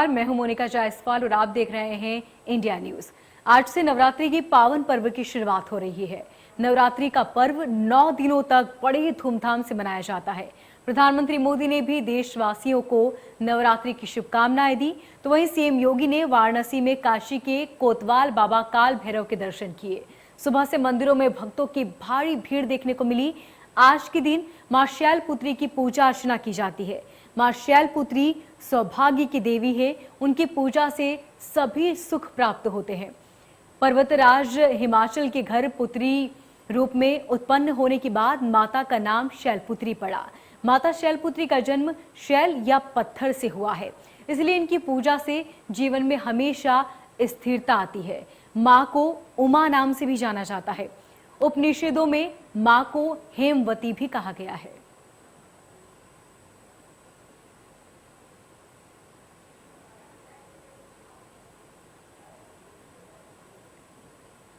नमस्कार, मैं हूं मोनिका जायसवाल और आप देख रहे हैं इंडिया न्यूज। आज से नवरात्रि की पावन पर्व की शुरुआत हो रही है। नवरात्रि का पर्व 9 दिनों तक बड़े धूमधाम से मनाया जाता है। प्रधानमंत्री मोदी ने भी देशवासियों को नवरात्रि की शुभकामनाएं दी, तो वहीं सीएम योगी ने वाराणसी में काशी के कोतवाल बाबा काल भैरव के दर्शन किए। सुबह से मंदिरों में भक्तों की भारी भीड़ देखने को मिली। आज के दिन मां शैलपुत्री की पूजा अर्चना की जाती है। मां शैलपुत्री सौभाग्य की देवी है, उनकी पूजा से सभी सुख प्राप्त होते हैं। पर्वतराज हिमाचल के घर पुत्री रूप में उत्पन्न होने के बाद माता का नाम शैलपुत्री पड़ा। माता शैलपुत्री का जन्म शैल या पत्थर से हुआ है, इसलिए इनकी पूजा से जीवन में हमेशा स्थिरता आती है। मां को उमा नाम से भी जाना जाता है। उपनिषदों में मां को हेमवती भी कहा गया है।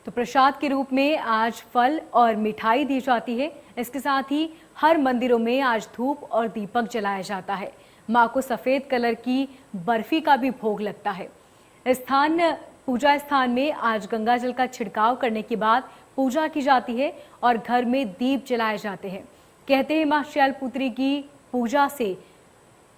तो प्रसाद के रूप में आज फल और मिठाई दी जाती है। इसके साथ ही हर मंदिरों में आज धूप और दीपक जलाया जाता है। मां को सफेद कलर की बर्फी का भी भोग लगता है। पूजा स्थान में आज गंगा जल का छिड़काव करने के बाद पूजा की जाती है और घर में दीप जलाए जाते हैं। कहते हैं मां शैलपुत्री की पूजा से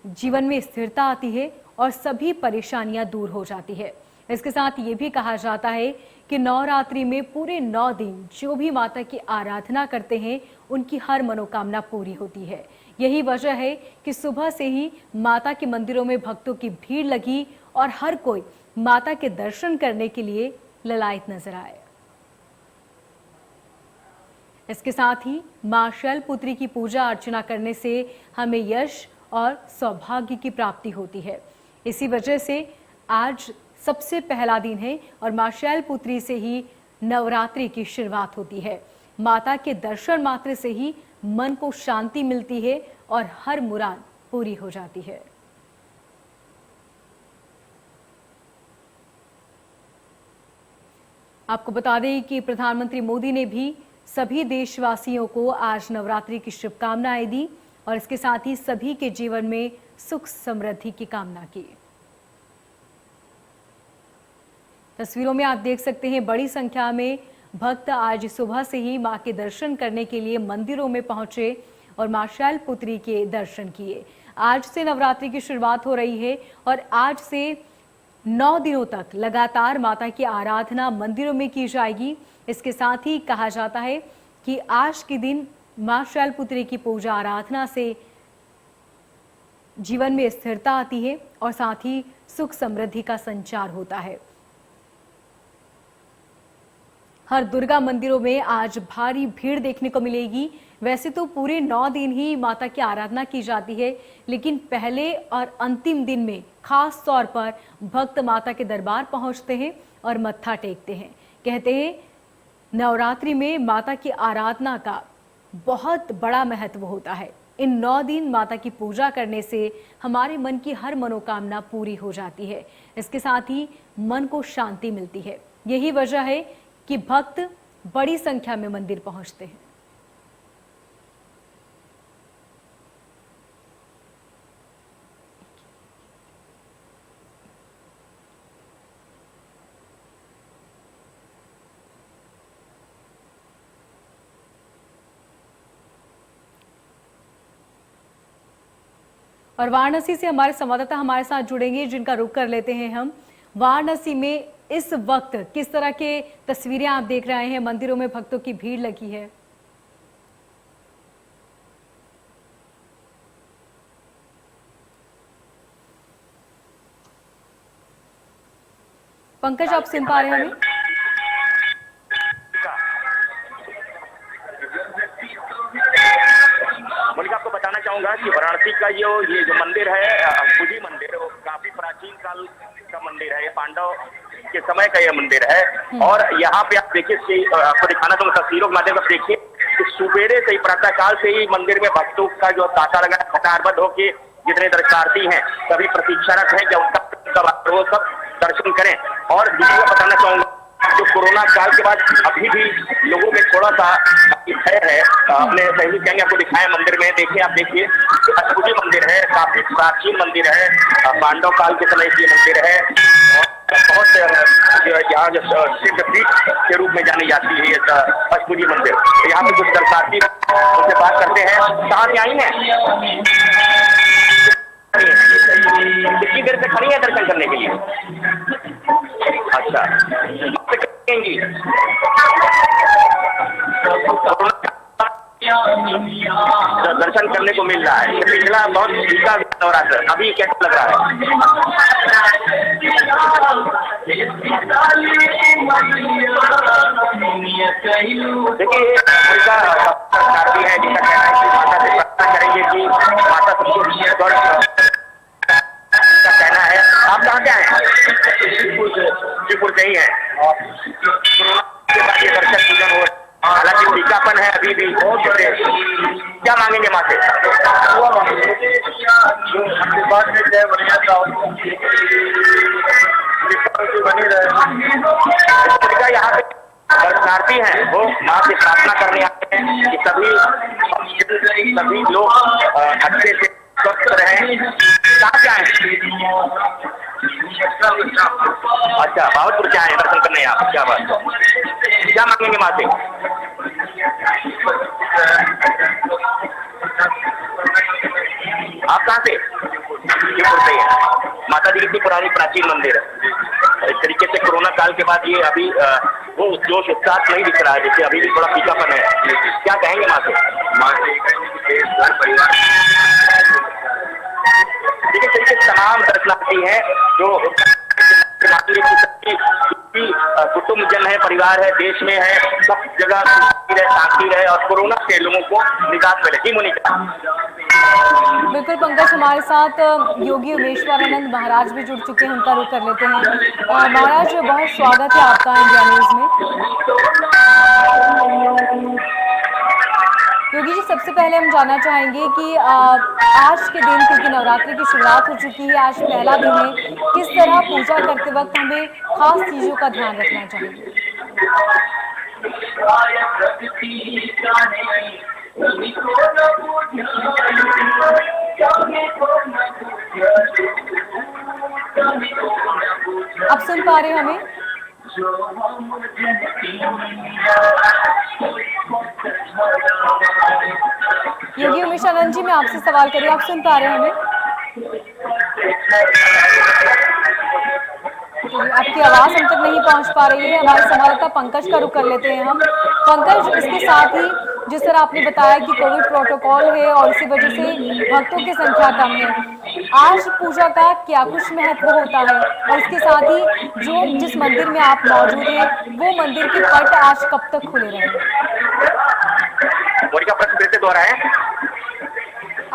जीवन में स्थिरता आती है और सभी परेशानियां दूर हो जाती है। इसके साथ ये भी कहा जाता है कि नवरात्रि में पूरे 9 दिन जो भी माता की आराधना करते हैं उनकी हर मनोकामना पूरी होती है। यही वजह है कि सुबह से ही माता के मंदिरों में भक्तों की भीड़ लगी और हर कोई माता के दर्शन करने के लिए ललायत नजर आए। इसके साथ ही मां शैलपुत्री की पूजा अर्चना करने से हमें यश और सौभाग्य की प्राप्ति होती है। इसी वजह से आज सबसे पहला दिन है और मां शैलपुत्री से ही नवरात्रि की शुरुआत होती है। माता के दर्शन मात्र से ही मन को शांति मिलती है और हर मुराद पूरी हो जाती है। आपको बता दें कि प्रधानमंत्री मोदी ने भी सभी देशवासियों को आज नवरात्रि की शुभकामनाएं दी और इसके साथ ही सभी के जीवन में सुख समृद्धि की कामना की। तस्वीरों में आप देख सकते हैं बड़ी संख्या में भक्त आज सुबह से ही मां के दर्शन करने के लिए मंदिरों में पहुंचे और मां शैलपुत्री के दर्शन किए। आज से नवरात्रि की शुरुआत हो रही है और आज से 9 दिनों तक लगातार माता की आराधना मंदिरों में की जाएगी। इसके साथ ही कहा जाता है कि आज के दिन मां शैलपुत्री की पूजा आराधना से जीवन में स्थिरता आती है और साथ ही सुख समृद्धि का संचार होता है। हर दुर्गा मंदिरों में आज भारी भीड़ देखने को मिलेगी। वैसे तो पूरे 9 दिन ही माता की आराधना की जाती है, लेकिन पहले और अंतिम दिन में खास तौर पर भक्त माता के दरबार पहुंचते हैं और मत्था टेकते हैं। कहते हैं नवरात्रि में माता की आराधना का बहुत बड़ा महत्व होता है। इन 9 दिन माता की पूजा करने से हमारे मन की हर मनोकामना पूरी हो जाती है। इसके साथ ही मन को शांति मिलती है। यही वजह है कि भक्त बड़ी संख्या में मंदिर पहुंचते हैं। और वाराणसी से हमारे संवाददाता हमारे साथ जुड़ेंगे, जिनका रुख कर लेते हैं हम। वाराणसी में इस वक्त किस तरह के तस्वीरें आप देख रहे हैं? मंदिरों में भक्तों की भीड़ लगी है। पंकज, आप सुन पा रहे हैं हमें? मोनिका, आपको बताना चाहूंगा कि वाराणसी का ये जो मंदिर है, पूजी मंदिर, वो काफी प्राचीन काल का मंदिर है। ये पांडव के समय का ये मंदिर है और यहाँ पे आप देखिए, आपको दिखाना चाहूंगा तस्वीरों के माध्यम से। देखिए कि सुबेरे से ही, प्रातः काल से ही मंदिर में भक्तों का जो तांता लगा है, कतारबद्ध होके जितने दर्शनार्थी हैं सभी प्रतीक्षारत हैं कि उनका वो सब दर्शन करें। और दूसरी बात बताना चाहूंगा जो कोरोना काल के बाद अभी भी लोगों में थोड़ा सा भय है। अपने सहयोगी कहेंगे आपको दिखाएं मंदिर में, देखिए आप देखिए अष्टभुजी मंदिर है, काफी प्राचीन मंदिर है, पांडव काल के समय की मंदिर है और बहुत यहाँ जो सिद्ध पीठ के रूप में जानी जाती है अष्टभुजी मंदिर। तो यहाँ पे कुछ दर्शनार्थी उनसे बात करते हैं। कहाँ से आई हैं? कितनी देर से खड़ी है दर्शन करने के लिए? अच्छा, दर्शन करने को मिल रहा है। पिछला बहुत फीका नवरात्र, अभी कैसा लग रहा है? देखिए उनका शादी है, जिसका कहना है कि माता से प्रार्थना करेंगे कि माता सबको का कहना है। आप कहाँ से आए? शिवपुर से ही है। कोरोना के बाद ये दर्शन पूजन हो, हालांकि टीकापन है अभी भी। क्या मांगेंगे माँ से? बाद में जय बनी रहे। यहाँ पे दर्शनार्थी हैं वो माँ से प्रार्थना करने आते हैं कि सभी लोग अच्छे से स्वस्थ रहें। कहाँ से आए? अच्छा, भावलपुर से आए दर्शन करने आप। क्या बात, क्या मांगेंगे माँ से? आप कहाँ से? शिवपुर से है। माता जी की पुरानी प्राचीन मंदिर है। इस तरीके से कोरोना काल के बाद ये अभी वो जोश उत्साह नहीं दिख रहा है, जैसे अभी भी थोड़ा फीकापन है। क्या कहेंगे माँ से? माँ से परिवार देखिए तरीके से तमाम दर्शनार्थी हैं जो कुटुंब जन है, परिवार है, देश में है, सब जगह शांति रहे और कोरोना से लोगों को निजात मिले। जी मोनिका। बिल्कुल पंकज, हमारे साथ योगी उमेश्वरानंद महाराज भी जुड़ चुके हैं, उनका रुख कर लेते हैं। महाराज बहुत स्वागत है आपका इंडिया न्यूज में। योगी जी, सबसे पहले हम जानना चाहेंगे कि आज के दिन, क्योंकि नवरात्रि की शुरुआत हो चुकी है, आज पहला दिन है, किस तरह पूजा करते वक्त हमें खास चीजों का ध्यान रखना चाहिए? आप सुन पा रहे हैं हमें? योगी उमेशानंद जी, मैं आपसे सवाल करूँ, आप सुन पा रहे हैं हमें? आपकी आवाज हम तक नहीं पहुंच पा रही है। हमारे संवाददाता पंकज का रुख कर लेते हैं हम। पंकज, इसके साथ ही जिस तरह आपने बताया कि कोविड प्रोटोकॉल है और इसी वजह से भक्तों की संख्या कम है, आज पूजा का क्या कुछ महत्व होता है? और इसके साथ ही जिस मंदिर में आप मौजूद हैं, वो मंदिर के पट आज कब तक खुले रहेंगे? प्रश्न फिर से दोहराएं।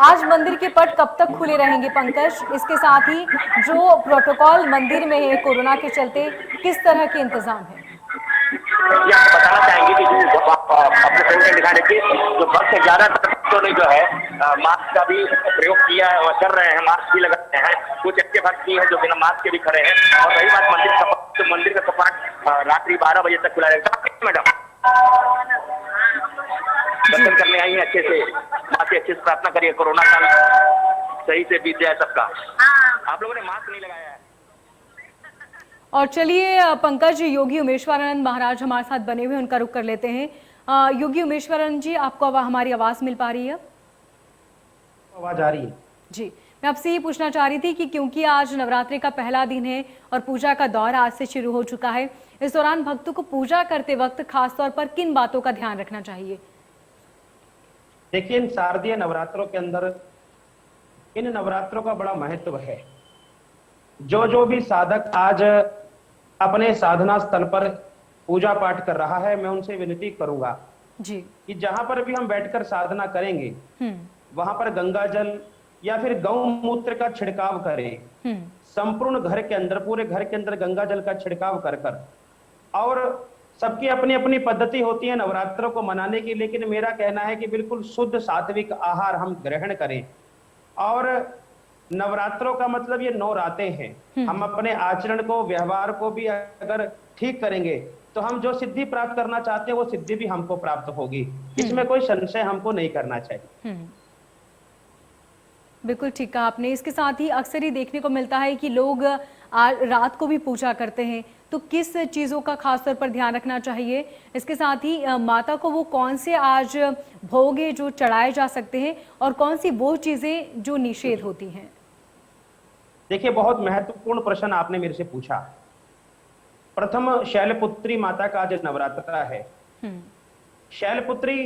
आज मंदिर के पट कब तक खुले रहेंगे पंकज? इसके साथ ही जो प्रोटोकॉल मंदिर में है कोरोना के चलते, किस तरह के इंतजाम है? आपको बताना चाहेंगे कि अपने संख्या दिखा देखिए, जो भक्त ज्यादातर भक्तों ने जो है मास्क का भी प्रयोग किया और कर रहे हैं, मास्क भी लगाते हैं। कुछ अच्छे भक्त भी हैं जो बिना मास्क के भी खड़े हैं। और रही बात मंदिर का, तो मंदिर का कपाट रात्रि 12 बजे तक खुला रहेगा। मैडम दर्शन करने आई है, अच्छे से माँ से अच्छे से प्रार्थना करिए, कोरोना काल सही से बीत जाए सबका। आप लोगों ने मास्क नहीं लगाया है। और चलिए पंकज, योगी उमेश्वरानंद महाराज हमारे साथ बने हुए, उनका रुख कर लेते हैं। योगी उमेश्वरानंद जी, आपको हमारी आवाज मिल पा रही है? आवाज आ रही है जी। मैं आपसे ये पूछना चाह रही थी कि क्योंकि आज नवरात्रि का पहला दिन है और पूजा का दौर आज से शुरू हो चुका है, इस दौरान भक्तों को पूजा करते वक्त खासतौर पर किन बातों का ध्यान रखना चाहिए? देखिए, इन शारदीय नवरात्रों के अंदर इन नवरात्रों का बड़ा महत्व है। जो भी साधक आज अपने साधना स्थल पर पूजा पाठ कर रहा है, मैं उनसे विनती करूंगा जी कि जहां पर भी हम बैठकर साधना करेंगे वहां पर गंगा जल या फिर गौमूत्र का छिड़काव करें। संपूर्ण घर के अंदर, पूरे घर के अंदर गंगा जल का छिड़काव कर और सबकी अपनी अपनी पद्धति होती है नवरात्रों को मनाने की, लेकिन मेरा कहना है कि बिल्कुल शुद्ध सात्विक आहार हम ग्रहण करें। और नवरात्रों का मतलब ये 9 रातें हैं। हम अपने आचरण को, व्यवहार को भी अगर ठीक करेंगे तो हम जो सिद्धि प्राप्त करना चाहते हैं वो सिद्धि भी हमको प्राप्त होगी। इसमें कोई संशय हमको नहीं करना चाहिए। बिल्कुल ठीक कहा आपने। इसके साथ ही अक्सर ही देखने को मिलता है कि लोग रात को भी पूजा करते हैं, तो किस चीज़ों का खास तौर पर ध्यान रखना चाहिए? इसके साथ ही माता को वो कौन से आज भोग हैं जो चढ़ाए जा सकते हैं और कौन सी वो चीज़ें जो निषेध होती हैं? देखिए, बहुत महत्वपूर्ण प्रश्न आपने मेरे से पूछा। प्रथम शैलपुत्री माता का आज नवरात्र है। शैलपुत्री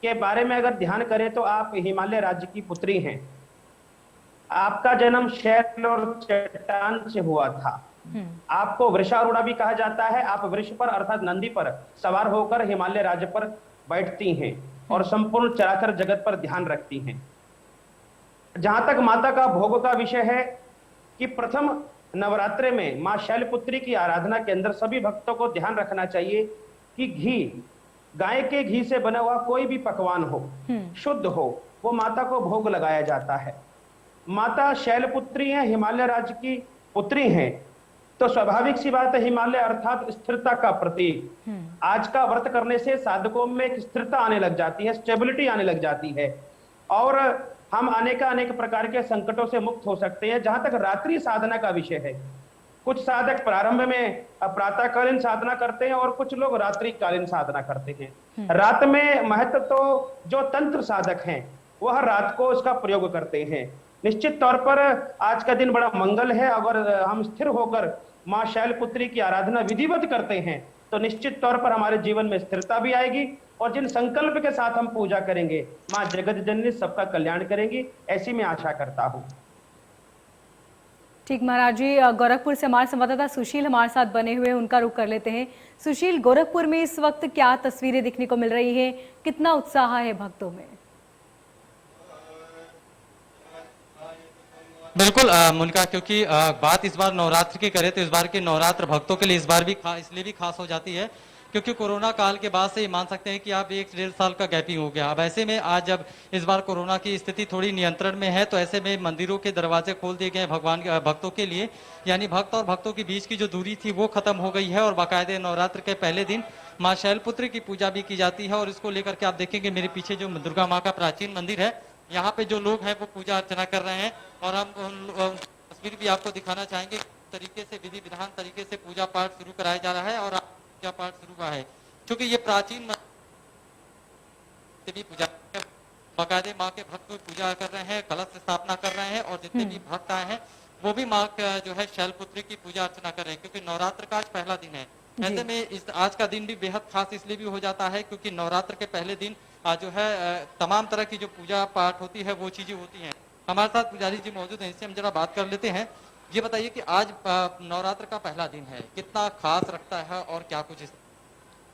के बारे में अगर ध्यान करें तो आप हिमालय राज्य की पुत्री हैं। आपका जन्म शैल और चट्टान से हुआ था। आपको वृषारूढ़ा भी कहा जाता है। आप वृष पर अर्थात नंदी पर सवार होकर हिमालय राज्य पर बैठती हैं और संपूर्ण चराचर जगत पर ध्यान रखती हैं। जहां तक माता का भोग का विषय है कि प्रथम नवरात्रे में मां शैलपुत्री की आराधना के अंदर सभी भक्तों को ध्यान रखना चाहिए कि घी, गाय के घी से बना हुआ कोई भी पकवान हो, शुद्ध हो, वो माता को भोग लगाया जाता है। माता शैलपुत्री हैं, हिमालय राज्य की पुत्री हैं, तो स्वाभाविक सी बात है, हिमालय अर्थात स्थिरता का प्रतीक। आज का व्रत करने से साधकों में एक स्थिरता आने लग जाती है, स्टेबिलिटी आने लग जाती है और हम अनेक प्रकार के संकटों से मुक्त हो सकते हैं। जहां तक रात्रि साधना का विषय है, कुछ साधक प्रारंभ में प्रातःकालीन साधना करते हैं और कुछ लोग रात्रिकालीन साधना करते हैं। रात में महत्व तो जो तंत्र साधक हैं वह रात को उसका प्रयोग करते हैं। निश्चित तौर पर आज का दिन बड़ा मंगल है। अगर हम स्थिर होकर मां शैलपुत्री की आराधना विधिवत करते हैं तो निश्चित तौर पर हमारे जीवन में स्थिरता भी आएगी और जिन संकल्प के साथ हम पूजा करेंगे मां जगत जननी सबका कल्याण करेंगी, ऐसी मैं आशा करता हूं। ठीक महाराज जी, गोरखपुर से हमारे संवाददाता सुशील हमारे साथ बने हुए हैं, उनका रुख कर लेते हैं। सुशील, गोरखपुर में इस वक्त क्या तस्वीरें दिखने को मिल रही है, कितना उत्साह है भक्तों में? बिल्कुल मुनिका, क्योंकि बात इस बार नवरात्र की करें तो इस बार के नवरात्र भक्तों के लिए इस बार भी इसलिए भी खास हो जाती है क्योंकि कोरोना काल के बाद से ये मान सकते हैं कि आप 1-1.5 साल का गैपिंग हो गया। अब ऐसे में आज जब इस बार कोरोना की स्थिति थोड़ी नियंत्रण में है तो ऐसे में मंदिरों के दरवाजे खोल दिए गए भगवान भक्तों के लिए, यानी भक्त और भक्तों के बीच की जो दूरी थी वो खत्म हो गई है और बाकायदे नवरात्र के पहले दिन माँ शैलपुत्री की पूजा भी की जाती है। और इसको लेकर के आप देखेंगे मेरे पीछे जो दुर्गा माँ का प्राचीन मंदिर है, यहाँ पे जो लोग हैं वो पूजा अर्चना कर रहे हैं और हम तस्वीर भी आपको दिखाना चाहेंगे। तरीके से विधि विधान तरीके से पूजा पाठ शुरू कराया जा रहा है और पूजा पाठ शुरू हुआ है क्योंकि ये प्राचीन भी पूजा बाकायदे माँ के भक्त पूजा कर रहे हैं, कलश स्थापना कर रहे हैं और जितने भी भक्त आए हैं वो भी माँ जो है शैलपुत्री की पूजा अर्चना कर रहे हैं क्योंकि नवरात्र का आज पहला दिन है। ऐसे में इस आज का दिन भी बेहद खास इसलिए भी हो जाता है क्योंकि नवरात्र के पहले दिन जो है तमाम तरह की जो पूजा पाठ होती है वो चीजें होती हैं। हमारे साथ पुजारी जी मौजूद हैं, इससे हम जरा बात कर लेते हैं। ये बताइए कि आज नवरात्र का पहला दिन है, कितना खास रखता है और क्या कुछ?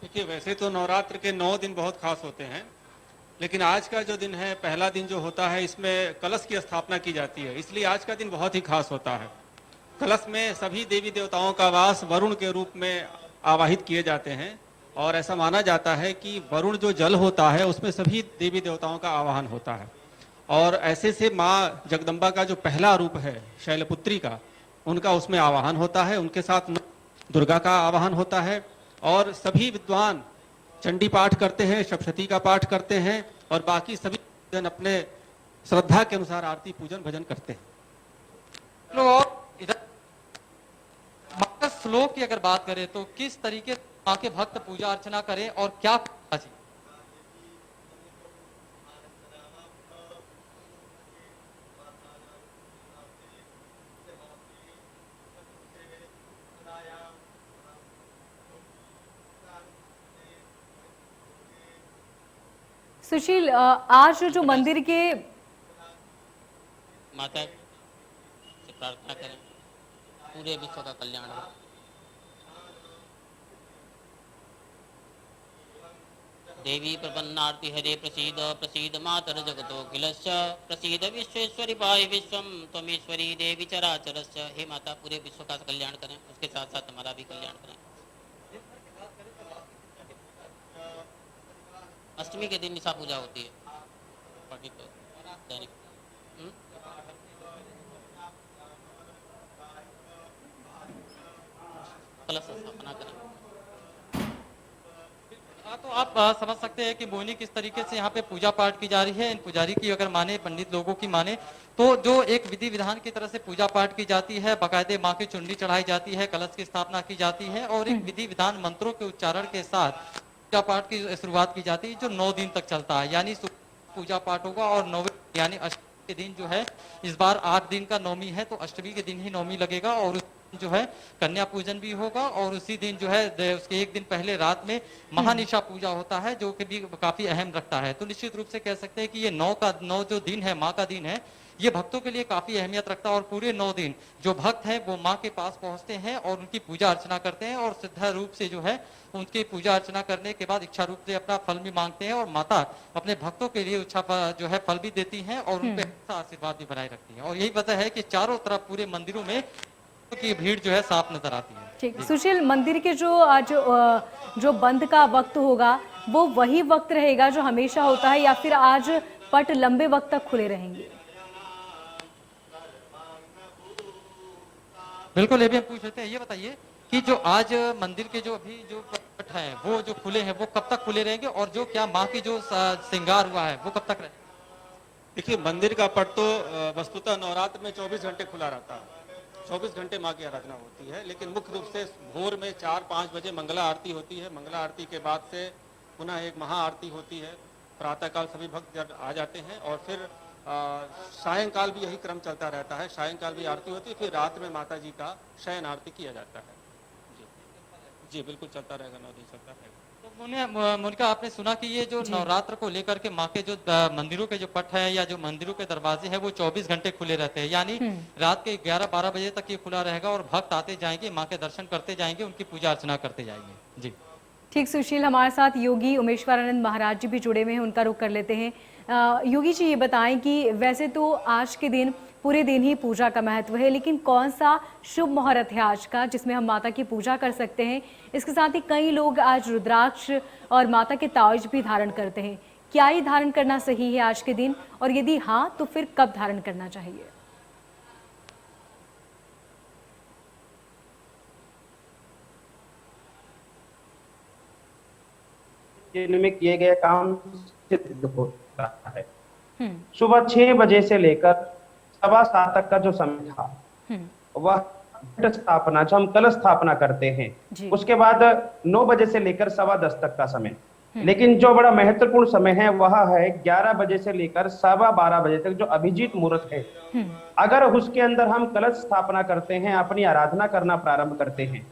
देखिए, वैसे तो नवरात्र के 9 दिन बहुत खास होते हैं, लेकिन आज का जो दिन है, पहला दिन जो होता है, इसमें कलश की स्थापना की जाती है, इसलिए आज का दिन बहुत ही खास होता है। कलश में सभी देवी देवताओं का वास वरुण के रूप में आवाहित किए जाते हैं और ऐसा माना जाता है कि वरुण जो जल होता है उसमें सभी देवी देवताओं का आवाहन होता है और ऐसे से माँ जगदम्बा का जो पहला रूप है शैलपुत्री का, उनका उसमें आवाहन होता है। उनके साथ दुर्गा का आवाहन होता है और सभी विद्वान चंडी पाठ करते हैं, सप्तशती का पाठ करते हैं और बाकी सभी जन अपने श्रद्धा के अनुसार आरती पूजन भजन करते हैं। और इधर श्लोक की अगर बात करें तो किस तरीके से माँ के भक्त पूजा अर्चना करें और क्या जी? सुशील, आज जो मंदिर के माता से प्रार्थना करें पूरे विश्व का कल्याण हो। देवी प्रपन्नार्ति हरे प्रसीद प्रसीद मातर जगतो खिलस्य प्रसीद विश्वेश्वरी पाहि विश्वम त्वमेश्वरी देवी चराचरस्य। हे माता, पूरे विश्व का कल्याण करें, उसके साथ साथ हमारा भी कल्याण करें। अष्टमी के दिन निशा पूजा होती है, दैनिक। कलश स्थापना करें। हाँ, तो आप समझ सकते हैं कि मोहिनी किस तरीके से यहाँ पे पूजा पाठ की जा रही है। इन पुजारी की अगर माने, पंडित लोगों की माने, तो जो एक विधि विधान की तरह से पूजा पाठ की जाती है, बाकायदे माँ की चुनरी चढ़ाई जाती है, कलश की स्थापना की जाती है और एक विधि विधान मंत्रों के उच्चारण के साथ पूजा पाठ की शुरुआत की जाती है, जो 9 दिन तक चलता है। यानी पूजा पाठ होगा और 9वें यानी अष्टमी के दिन जो है, इस बार 8 दिन का नवमी है तो अष्टमी के दिन ही नवमी लगेगा और उस दिन जो है कन्या पूजन भी होगा और उसी दिन जो है उसके एक दिन पहले रात में महानिशा पूजा होता है, जो कि भी काफी अहम रखता है। तो निश्चित रूप से कह सकते हैं कि ये 9 जो दिन है, माँ का दिन है, ये भक्तों के लिए काफी अहमियत रखता है और पूरे 9 दिन जो भक्त हैं वो माँ के पास पहुंचते हैं और उनकी पूजा अर्चना करते हैं और श्रद्धा रूप से जो है उनकी पूजा अर्चना करने के बाद इच्छा रूप से अपना फल भी मांगते हैं और माता अपने भक्तों के लिए जो है फल भी देती हैं और उन पर आशीर्वाद भी बनाए रखती है। और यही वजह है कि चारों तरफ पूरे मंदिरों में की भीड़ जो है साफ नजर आती है। ठीक, सुशील, मंदिर के जो आज जो बंद का वक्त होगा वो वही वक्त रहेगा जो हमेशा होता है या फिर आज पट लंबे वक्त तक खुले रहेंगे? बिल्कुल, ये भी हम पूछ लेते हैं। ये बताइए कि जो आज मंदिर के जो अभी जो पट हैं वो जो खुले हैं वो कब तक खुले रहेंगे और जो क्या माँ की जो श्रृंगार हुआ है वो कब तक रहेगा? देखिए, मंदिर का पट तो वस्तुतः नवरात्र में 24 घंटे खुला रहता है। 24 घंटे माँ की आराधना होती है, लेकिन मुख्य रूप से भोर में 4-5 बजे मंगला आरती होती है। मंगला आरती के बाद से पुनः एक महाआरती होती है। प्रातःकाल सभी भक्त जब आ जाते हैं और फिर सायंकाल भी यही क्रम चलता रहता है। सायंकाल भी आरती होती है, फिर रात में माता जी का शयन आरती किया जाता है। जी बिल्कुल चलता रहेगा, 9 दिन चलता रहेगा। तो मोनिका, आपने सुना कि ये जो नवरात्र को लेकर के माँ के जो मंदिरों के जो पट है या जो मंदिरों के दरवाजे हैं वो 24 घंटे खुले रहते हैं, यानी रात के 11-12 बजे तक ये खुला रहेगा और भक्त आते जाएंगे, माँ के दर्शन करते जाएंगे, उनकी पूजा अर्चना करते जाएंगे। जी ठीक सुशील, हमारे साथ योगी उमेश्वरानंद महाराज जी भी जुड़े हुए हैं, उनका रुख कर लेते हैं। योगी जी, ये बताएं कि वैसे तो आज के दिन पूरे दिन ही पूजा का महत्व है, लेकिन कौन सा शुभ मुहूर्त है आज का जिसमें हम माता की पूजा कर सकते हैं? इसके साथ ही कई लोग आज रुद्राक्ष और माता के ताज भी धारण करते हैं। क्या ये धारण करना सही है आज के दिन, और यदि हाँ तो फिर कब धारण करना चाहिए? में किए गए काम सिद्ध होता है। सुबह 6 बजे से लेकर 7:15 तक का जो समय था वह घट स्थापना, जो हम कलश स्थापना करते हैं, उसके बाद 9 बजे से लेकर 10:15 तक का समय। लेकिन जो बड़ा महत्वपूर्ण समय है वह है 11 बजे से लेकर 12:15 बजे तक, जो अभिजीत मुहूर्त है। अगर उसके अंदर हम कलश स्थापना करते हैं, अपनी आराधना करना प्रारंभ करते हैं,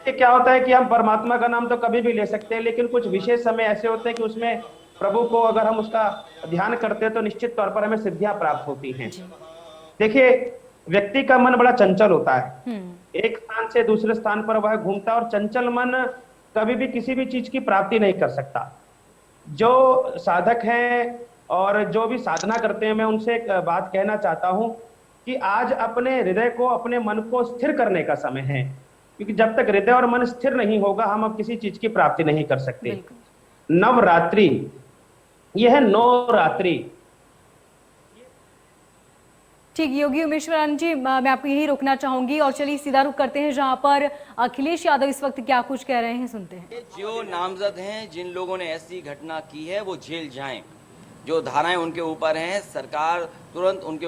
क्या होता है कि हम परमात्मा का नाम तो कभी भी ले सकते हैं, लेकिन कुछ विशेष समय ऐसे होते हैं कि उसमें प्रभु को अगर हम उसका ध्यान करते हैं तो निश्चित तौर पर हमें सिद्धियां प्राप्त होती हैं। देखिए, व्यक्ति का मन बड़ा चंचल होता है, एक स्थान से दूसरे स्थान पर वह घूमता है और चंचल मन कभी भी किसी भी चीज की प्राप्ति नहीं कर सकता। जो साधक हैं और जो भी साधना करते हैं, मैं उनसे एक बात कहना चाहता हूं कि आज अपने हृदय को, अपने मन को स्थिर करने का समय है, क्योंकि जब तक हृदय और मन स्थिर नहीं होगा हम अब किसी चीज की प्राप्ति नहीं कर सकते। नवरात्रि, यह है नवरात्रि। ठीक, योगी उमेश्वरानंद जी, मैं आपको यही रोकना चाहूंगी और चलिए सीधा रुख करते हैं जहां पर अखिलेश यादव इस वक्त क्या कुछ कह रहे हैं, सुनते हैं। जो नामजद हैं, जिन लोगों ने ऐसी घटना की है वो जेल जाएं। जो धाराएं उनके ऊपर हैं, सरकार तुरंत उनके